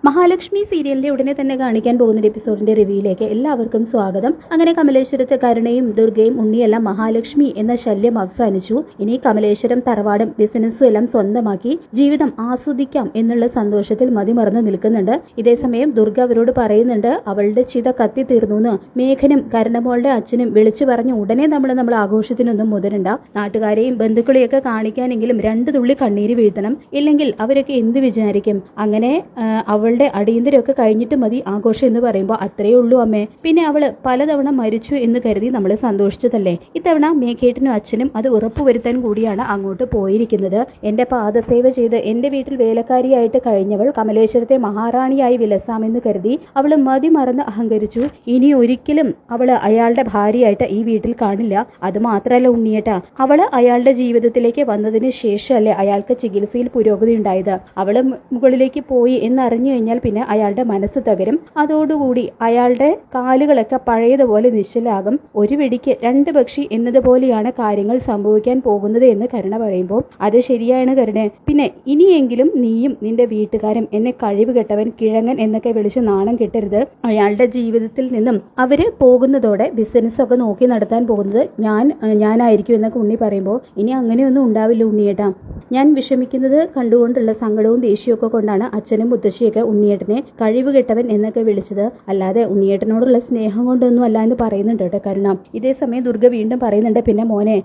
മഹാലക്ഷ്മി സീരിയലിന്റെ ഉടനെ തന്നെ കാണിക്കാൻ പോകുന്ന ഒരു എപ്പിസോഡിന്റെ റിവ്യൂയിലേക്ക് എല്ലാവർക്കും സ്വാഗതം. അങ്ങനെ കമലേശ്വരത്ത് കരുണയും ദുർഗയും ഉണ്ണിയെല്ലാം മഹാലക്ഷ്മി എന്ന ശല്യം അവസാനിച്ചു. ഇനി കമലേശ്വരം തറവാടും ബിസിനസ്സും എല്ലാം സ്വന്തമാക്കി ജീവിതം ആസ്വദിക്കാം എന്നുള്ള സന്തോഷത്തിൽ മതിമറന്ന് നിൽക്കുന്നുണ്ട്. ഇതേസമയം ദുർഗ അവരോട് പറയുന്നുണ്ട് അവളുടെ ചിത കത്തി തീർന്നു. മേഘനും കരുണമോളുടെ അച്ഛനും വിളിച്ചു പറഞ്ഞു ഉടനെ നമ്മൾ ആഘോഷത്തിനൊന്നും മുതിരണ്ട, നാട്ടുകാരെയും ബന്ധുക്കളെയൊക്കെ കാണിക്കാനെങ്കിലും 2 തുള്ളി കണ്ണീര് വീഴ്ത്തണം, ഇല്ലെങ്കിൽ അവരൊക്കെ എന്ത് വിചാരിക്കും. അങ്ങനെ അവളുടെ അടിയന്തരമൊക്കെ കഴിഞ്ഞിട്ട് മതി ആഘോഷം എന്ന് പറയുമ്പോൾ അത്രയേ ഉള്ളൂ അമ്മേ. പിന്നെ അവള് പലതവണ മരിച്ചു എന്ന് കരുതി നമ്മൾ സന്തോഷിച്ചതല്ലേ. ഇത്തവണ മേഘേട്ടനും അച്ഛനും അത് ഉറപ്പുവരുത്താൻ കൂടിയാണ് അങ്ങോട്ട് പോയിരിക്കുന്നത്. എന്റെ പാദസേവ ചെയ്ത് എന്റെ വീട്ടിൽ വേലക്കാരിയായിട്ട് കഴിഞ്ഞവൾ കമലേശ്വരത്തെ മഹാറാണിയായി വിലസാമെന്ന് കരുതി അവള് മതിമറന്ന് അഹങ്കരിച്ചു. ഇനി ഒരിക്കലും അവള് അയാളുടെ ഭാര്യയായിട്ട് ഈ വീട്ടിൽ കാണില്ല. അത് മാത്രമല്ല ഉണ്ണിയേട്ടാ, അവള് അയാളുടെ ജീവിതത്തിലേക്ക് വന്നതിന് ശേഷമല്ലേ അയാൾക്ക് ചികിത്സയിൽ പുരോഗതി ഉണ്ടായത്. അവള് മുകളിലേക്ക് പോയി എന്നറിഞ്ഞു കഴിഞ്ഞാൽ പിന്നെ അയാളുടെ മനസ്സ് തകരും. അതോടുകൂടി അയാളുടെ കാലുകളൊക്കെ പഴയതുപോലെ നിശ്ചലാകും. ഒരു വെടിക്ക് 2 പക്ഷി എന്നതുപോലെയാണ് കാര്യങ്ങൾ സംഭവിക്കാൻ പോകുന്നത് എന്ന് കരുണ പറയുമ്പോൾ അത് ശരിയാണ് കരുണേ. പിന്നെ ഇനിയെങ്കിലും നീയും നിന്റെ വീട്ടുകാരും എന്നെ കഴിവ് കെട്ടവൻ, കിഴങ്ങൻ എന്നൊക്കെ വിളിച്ച് നാണം കെട്ടരുത്. അയാളുടെ ജീവിതത്തിൽ നിന്നും അവര് പോകുന്നതോടെ ബിസിനസ് ഒക്കെ നോക്കി നടത്താൻ പോകുന്നത് ഞാനായിരിക്കും എന്നൊക്കെ ഉണ്ണി പറയുമ്പോൾ ഇനി അങ്ങനെയൊന്നും ഉണ്ടാവില്ല ഉണ്ണിയേട്ടാ. ഞാൻ വിഷമിക്കുന്നത് കണ്ടുകൊണ്ടുള്ള സങ്കടവും ദേഷ്യമൊക്കെ കൊണ്ടാണ് അച്ഛനും മുത്തശ്ശിയൊക്കെ ഉണ്ണിയേട്ടനെ കഴിവ് കെട്ടവൻ എന്നൊക്കെ വിളിച്ചത്, അല്ലാതെ ഉണ്ണിയേട്ടനോടുള്ള സ്നേഹം കൊണ്ടൊന്നും അല്ല എന്ന് പറയുന്നുണ്ട് കേട്ടോ കരുണ. ഇതേസമയം ദുർഗ വീണ്ടും പറയുന്നുണ്ട് പിന്നെ മോനെ,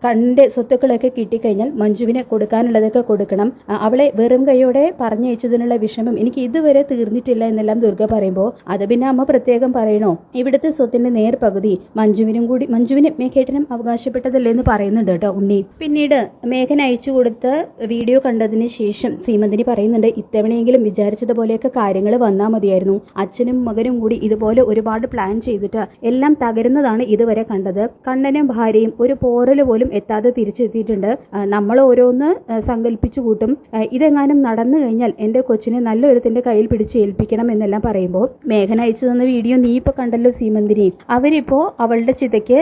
കണ്ണിന്റെ സ്വത്തുക്കളൊക്കെ കിട്ടിക്കഴിഞ്ഞാൽ മഞ്ജുവിനെ കൊടുക്കാനുള്ളതൊക്കെ കൊടുക്കണം. അവളെ വെറും കൈയോടെ പറഞ്ഞയച്ചതിനുള്ള വിഷമം എനിക്ക് ഇതുവരെ തീർന്നിട്ടില്ല എന്നെല്ലാം ദുർഗ പറയുമ്പോൾ അത് പിന്നെ അമ്മ പ്രത്യേകം പറയണോ, ഇവിടുത്തെ സ്വത്തിന്റെ നേർപകുതി മഞ്ജുവിന് മേഘേട്ടനും അവകാശപ്പെട്ടതല്ലേ എന്ന് പറയുന്നുണ്ട് കേട്ടോ ഉണ്ണി. പിന്നീട് മേഘൻ അയച്ചു കൊടുത്ത വീഡിയോ കണ്ടതിന് ശേഷം സീമന്തിനി പറയുന്നുണ്ട് ഇത്തവണയെങ്കിലും വിചാരിച്ചതുപോലെയൊക്കെ കാര്യങ്ങൾ വന്നാൽ മതിയായിരുന്നു. അച്ഛനും മകനും കൂടി ഇതുപോലെ ഒരുപാട് പ്ലാൻ ചെയ്തിട്ട് എല്ലാം തകരുന്നതാണ് ഇതുവരെ കണ്ടത്. കണ്ണനും ഭാര്യയും ഒരു പോറല് പോലും എത്താതെ തിരിച്ചെത്തിയിട്ടുണ്ട്. നമ്മൾ ഓരോന്ന് സങ്കല്പിച്ചു കൂട്ടും. ഇതെങ്ങാനും നടന്നു കഴിഞ്ഞാൽ എന്റെ കൊച്ചിനെ നല്ലൊരുത്തിന്റെ കയ്യിൽ പിടിച്ച് ഏൽപ്പിക്കണം എന്നെല്ലാം പറയുമ്പോൾ മേഘൻ അയച്ചു തന്ന വീഡിയോ നീ ഇപ്പൊ കണ്ടല്ലോ സീമന്തിനി. അവരിപ്പോ അവളുടെ ചിതയ്ക്ക്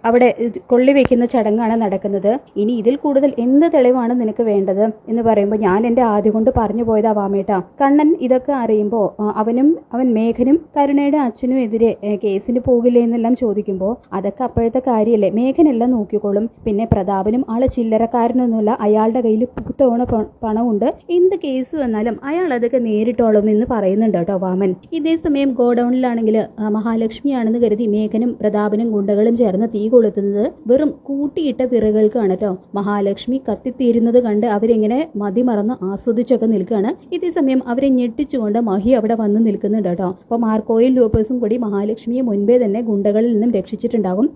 അവിടെ കൊള്ളിവെക്കുന്ന ചടങ്ങാണ് നടക്കുന്നത്. ഇനി ഇതിൽ കൂടുതൽ എന്ത് തെളിവാണ് നിനക്ക് വേണ്ടത് എന്ന് പറയുമ്പോൾ ഞാൻ എന്റെ ആദ്യം കൊണ്ട് പറഞ്ഞു പോയതാ വാമേട്ടാ. കണ്ണൻ ഇതൊക്കെ അറിയുമ്പോൾ അവൻ മേഘനും കരുണയുടെ അച്ഛനും എതിരെ കേസിന് പോകില്ലേ എന്നെല്ലാം ചോദിക്കുമ്പോൾ അതൊക്കെ അപ്പോഴത്തെ കാര്യമല്ലേ, മേഘനെല്ലാം നോക്കിക്കോളും. പിന്നെ പ്രതാപനും ആള് ചില്ലറക്കാരനൊന്നുമല്ല, അയാളുടെ കയ്യിൽ പൂത്തോണ പണമുണ്ട്. എന്ത് കേസ് വന്നാലും അയാൾ അതൊക്കെ നേരിട്ടോളും എന്ന് പറയുന്നുണ്ട് കേട്ടോ വാമൻ. ഇതേസമയം ഗോഡൌണിലാണെങ്കിൽ മഹാലക്ഷ്മിയാണെന്ന് കരുതി മേഘനും പ്രതാപനും ഗുണ്ടകളും ചേർന്ന് തീ കൊളുത്തുന്നത് വെറും കൂട്ടിയിട്ട പിറകൾക്കാണ് കേട്ടോ. മഹാലക്ഷ്മി കത്തിത്തീരുന്നത് കണ്ട് അവരിങ്ങനെ മതിമറന്ന് ആസ്വദിച്ചൊക്കെ നിൽക്കുകയാണ്. ഇതേസമയം അവരെ ഞെട്ടിച്ചുകൊണ്ട് മഹി അവിടെ വന്ന് നിൽക്കുന്നുണ്ട് കേട്ടോ. അപ്പൊ മാർക്കോയും ലൂപ്പേഴ്സും കൂടി മഹാലക്ഷ്മിയെ മുൻപേ തന്നെ ഗുണ്ടകളിൽ നിന്നും രക്ഷിച്ചിട്ടുണ്ടാകും.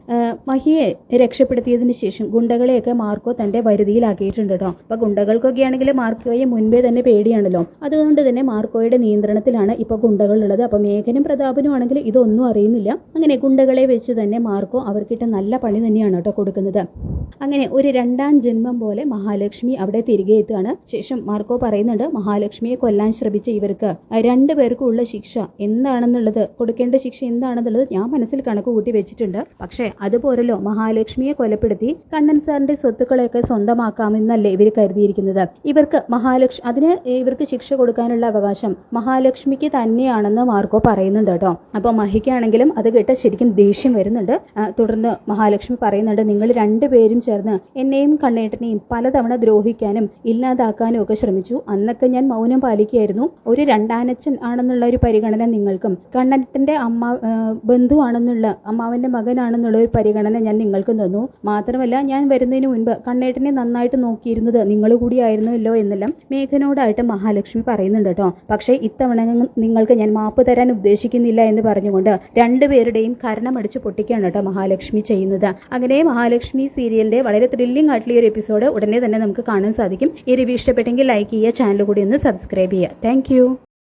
മഹിയെ രക്ഷപ്പെടുത്തിയതിനു ശേഷം ഗുണ്ടകളെയൊക്കെ മാർക്കോ തന്റെ വരുതിയിലാക്കിയിട്ടുണ്ട് കേട്ടോ. അപ്പൊ ഗുണ്ടകൾക്കൊക്കെ ആണെങ്കിൽ മാർക്കോയെ മുൻപേ തന്നെ പേടിയാണല്ലോ. അതുകൊണ്ട് തന്നെ മാർക്കോയുടെ നിയന്ത്രണത്തിലാണ് ഇപ്പൊ ഗുണ്ടകൾ ഉള്ളത്. അപ്പൊ മേഘനും പ്രതാപനും ആണെങ്കിൽ ഇതൊന്നും അറിയുന്നില്ല. അങ്ങനെ ഗുണ്ടകളെ വെച്ച് തന്നെ മാർക്കോ അവർക്കിട്ട് നല്ല പണി തന്നെയാണ് കേട്ടോ കൊടുക്കുന്നത്. അങ്ങനെ ഒരു 2ാം ജന്മം പോലെ മഹാലക്ഷ്മി അവിടെ തിരികെ എത്തുകയാണ്. ശേഷം മാർക്കോ പറയുന്നുണ്ട് മഹാലക്ഷ്മിയെ കൊല്ലാൻ ശ്രമിച്ച ഇവർക്ക് 2 പേർക്കും ഉള്ള ശിക്ഷ എന്താണെന്നുള്ളത്, കൊടുക്കേണ്ട ശിക്ഷ എന്താണെന്നുള്ളത് ഞാൻ മനസ്സിൽ കണക്ക് കൂട്ടി വെച്ചിട്ടുണ്ട്. പക്ഷെ അതുപോലല്ലോ മഹാലക്ഷ്മിയെ കൊലപ്പെടുത്തി കണ്ണൻ സാറിന്റെ സ്വത്തുക്കളെയൊക്കെ സ്വന്തമാക്കാമെന്നല്ലേ ഇവർ കരുതിയിരിക്കുന്നത്. ഇവർക്ക് ശിക്ഷ കൊടുക്കാനുള്ള അവകാശം മഹാലക്ഷ്മിക്ക് തന്നെയാണെന്ന് മാർക്കോ പറയുന്നുണ്ട് കേട്ടോ. അപ്പൊ മഹിക്കാണെങ്കിലും അത് കേട്ട് ശരിക്കും ദേഷ്യം വരുന്നുണ്ട്. തുടർന്ന് മഹാലക്ഷ്മി പറയുന്നുണ്ട് നിങ്ങൾ 2 പേരും ചേർന്ന് എന്നെയും കണ്ണേട്ടനെയും പലതവണ ദ്രോഹിക്കാനും ഇല്ലാതാക്കാനും ഒക്കെ ശ്രമിച്ചു. അന്നൊക്കെ ഞാൻ മൗനം പാലിക്കുകയായിരുന്നു. ഒരു 2ആനച്ഛൻ ആണെന്നുള്ള ഒരു പരിഗണന നിങ്ങൾക്കും കണ്ണന്റെ ബന്ധുവാണെന്നുള്ള അമ്മാവന്റെ മകനാണെന്നുള്ള ഒരു പരിഗണന ഞാൻ നിങ്ങൾക്കും തന്നു. മാത്രമല്ല ഞാൻ വരുന്നതിന് മുൻപ് കണ്ണേട്ടനെ നന്നായിട്ട് നോക്കിയിരുന്നത് നിങ്ങൾ കൂടിയായിരുന്നല്ലോ എന്നെല്ലാം മേഘനോടായിട്ട് മഹാലക്ഷ്മി പറയുന്നുണ്ട് കേട്ടോ. പക്ഷേ ഇത്തവണ നിങ്ങൾക്ക് ഞാൻ മാപ്പ് തരാൻ ഉദ്ദേശിക്കുന്നില്ല എന്ന് പറഞ്ഞുകൊണ്ട് 2 പേരുടെയും കരണമടിച്ച് പൊട്ടിക്കുകയാണ് കേട്ടോ മഹാലക്ഷ്മി ചെയ്യുന്നത്. അങ്ങനെ മഹാലക്ഷ്മി സീരിയലിന്റെ വളരെ ത്രില്ലിംഗ് ആയിട്ടുള്ള ഒരു എപ്പിസോഡ് ഉടനെ തന്നെ നമുക്ക് കാണാൻ സാധിക്കും. ഈ റിവ്യൂ ഇഷ്ടപ്പെട്ടെങ്കിൽ ലൈക്ക് ചെയ്യുക, ചാനൽ കൂടി ഒന്ന് സബ്സ്ക്രൈബ് ചെയ്യുക. താങ്ക്